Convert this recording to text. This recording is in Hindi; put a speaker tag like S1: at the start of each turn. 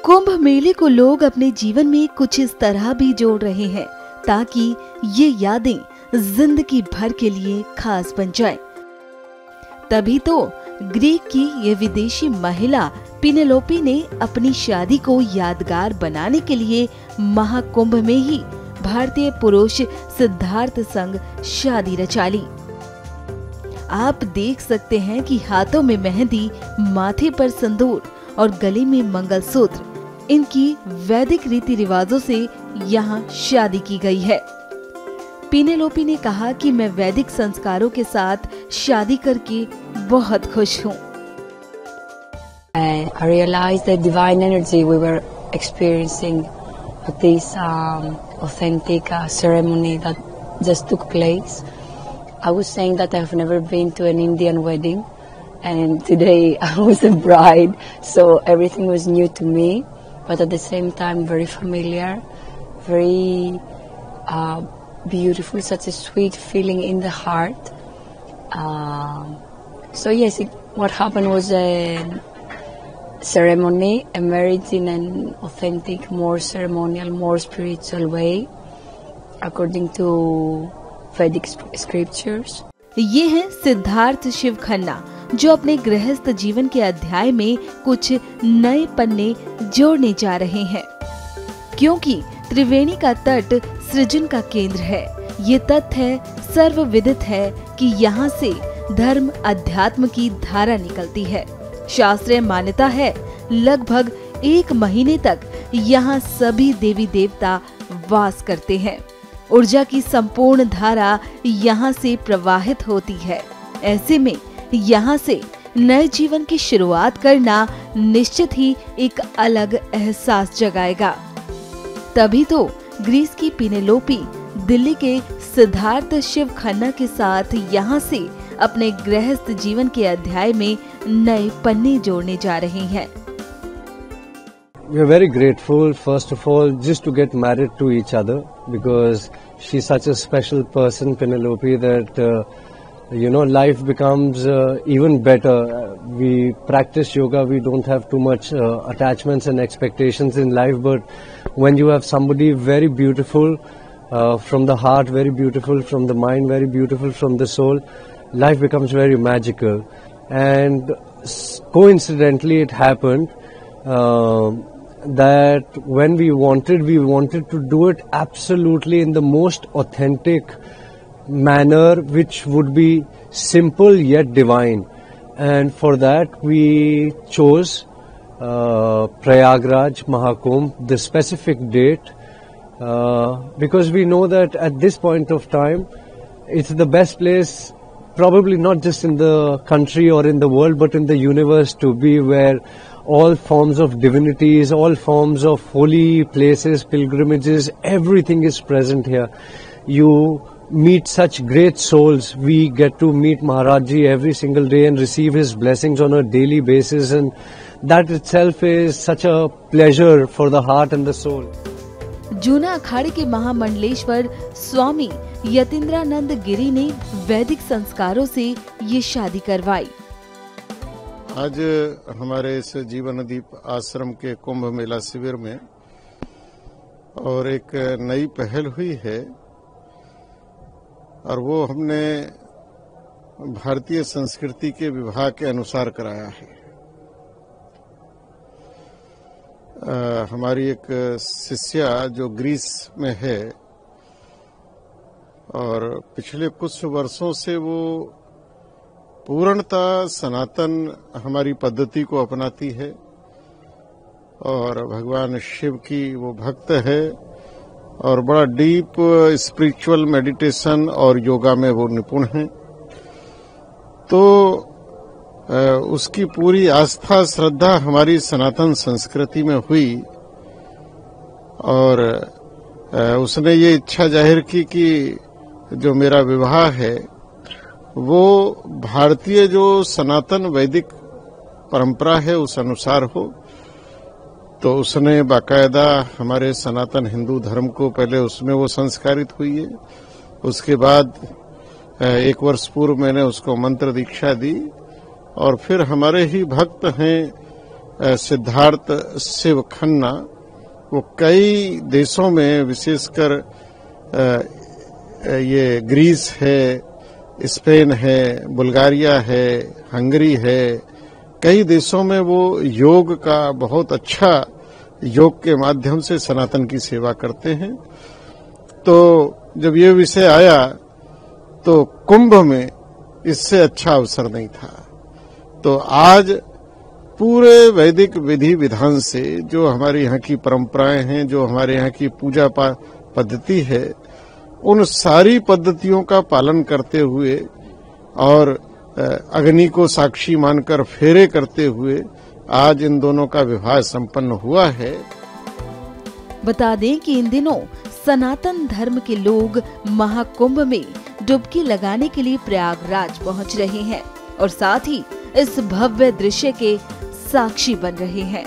S1: कुंभ मेले को लोग अपने जीवन में कुछ इस तरह भी जोड़ रहे हैं ताकि ये यादें जिंदगी भर के लिए खास बन जाएं। तभी तो ग्रीक की ये विदेशी महिला पिनेलोपी ने अपनी शादी को यादगार बनाने के लिए महाकुंभ में ही भारतीय पुरुष सिद्धार्थ संग शादी रचा ली। आप देख सकते हैं कि हाथों में मेहंदी, माथे पर सिंदूर और गले में मंगलसूत्र, इनकी वैदिक रीति रिवाजों से यहाँ शादी की गई है। पिनेलोपी ने कहा कि मैं वैदिक संस्कारों के साथ शादी करके बहुत खुश हूँ।
S2: I realized the divine energy we were experiencing at this authentic ceremony that just took place. I was saying that I've never been to an Indian wedding, and today I was a bride, so everything was new to me, but at the same time very familiar, very beautiful, such a sweet feeling in the heart. So yes, what happened was a ceremony, a marriage in an authentic, more ceremonial, more spiritual way, according to Vedic scriptures.
S1: ये हैं सिद्धार्थ शिव खन्ना, जो अपने गृहस्थ जीवन के अध्याय में कुछ नए पन्ने जोड़ने जा रहे हैं। क्योंकि त्रिवेणी का तट सृजन का केंद्र है। ये तथ्य सर्वविदित है कि यहाँ से धर्म अध्यात्म की धारा निकलती है। शास्त्रीय मान्यता है लगभग 1 महीने तक यहाँ सभी देवी देवता वास करते हैं। ऊर्जा की संपूर्ण धारा यहाँ से प्रवाहित होती है। ऐसे में यहाँ से नए जीवन की शुरुआत करना निश्चित ही एक अलग एहसास जगाएगा। तभी तो ग्रीस की पिनेलोपी दिल्ली के सिद्धार्थ शिव खन्ना के साथ यहाँ से अपने गृहस्थ जीवन के अध्याय में नए पन्ने जोड़ने जा रहे हैं।
S3: We are very grateful, first of all, just to get married to each other, because she's such a special person, Penelope, that life becomes even better. We practice yoga, we don't have too much attachments and expectations in life, but when you have somebody very beautiful from the heart, very beautiful from the mind, very beautiful from the soul, life becomes very magical. And coincidentally it happened that when we wanted to do it absolutely in the most authentic manner, which would be simple yet divine. And for that we chose Prayagraj Mahakumbh, the specific date, because we know that at this point of time it's the best place, probably not just in the country or in the world, but in the universe to be, where all forms of divinities, all forms of holy places, pilgrimages, everything is present here. You meet such great souls. We get to meet Maharaj Ji every single day and receive his blessings on a daily basis, and that itself is such a pleasure for the heart and the soul.
S1: जूना अखाड़े के महामंडलेश्वर स्वामी यतीन्द्रानंद गिरी ने वैदिक संस्कारों से ये शादी करवाई।
S4: आज हमारे इस जीवनदीप आश्रम के कुंभ मेला शिविर में और एक नई पहल हुई है, और वो हमने भारतीय संस्कृति के विभाग के अनुसार कराया है। हमारी एक शिष्या जो ग्रीस में है और पिछले कुछ वर्षों से वो पूर्णतः सनातन हमारी पद्धति को अपनाती है और भगवान शिव की वो भक्त है और बड़ा डीप स्पिरिचुअल मेडिटेशन और योगा में वो निपुण है। तो उसकी पूरी आस्था श्रद्धा हमारी सनातन संस्कृति में हुई और उसने ये इच्छा जाहिर की कि जो मेरा विवाह है वो भारतीय जो सनातन वैदिक परंपरा है उस अनुसार हो। तो उसने बाकायदा हमारे सनातन हिंदू धर्म को पहले उसमें वो संस्कारित हुई है। उसके बाद 1 वर्ष पूर्व मैंने उसको मंत्र दीक्षा दी और फिर हमारे ही भक्त हैं सिद्धार्थ शिव खन्ना। वो कई देशों में, विशेषकर ये ग्रीस है, स्पेन है, बुल्गारिया है, हंगरी है, कई देशों में वो योग का बहुत अच्छा, योग के माध्यम से सनातन की सेवा करते हैं। तो जब ये विषय आया तो कुंभ में इससे अच्छा अवसर नहीं था। तो आज पूरे वैदिक विधि विधान से, जो हमारे यहाँ की परंपराएं हैं, जो हमारे यहाँ की पूजा पद्धति है, उन सारी पद्धतियों का पालन करते हुए और अग्नि को साक्षी मानकर फेरे करते हुए आज इन दोनों का विवाह संपन्न हुआ है।
S1: बता दें कि इन दिनों सनातन धर्म के लोग महाकुंभ में डुबकी लगाने के लिए प्रयागराज पहुंच रहे हैं और साथ ही इस भव्य दृश्य के साक्षी बन रहे हैं।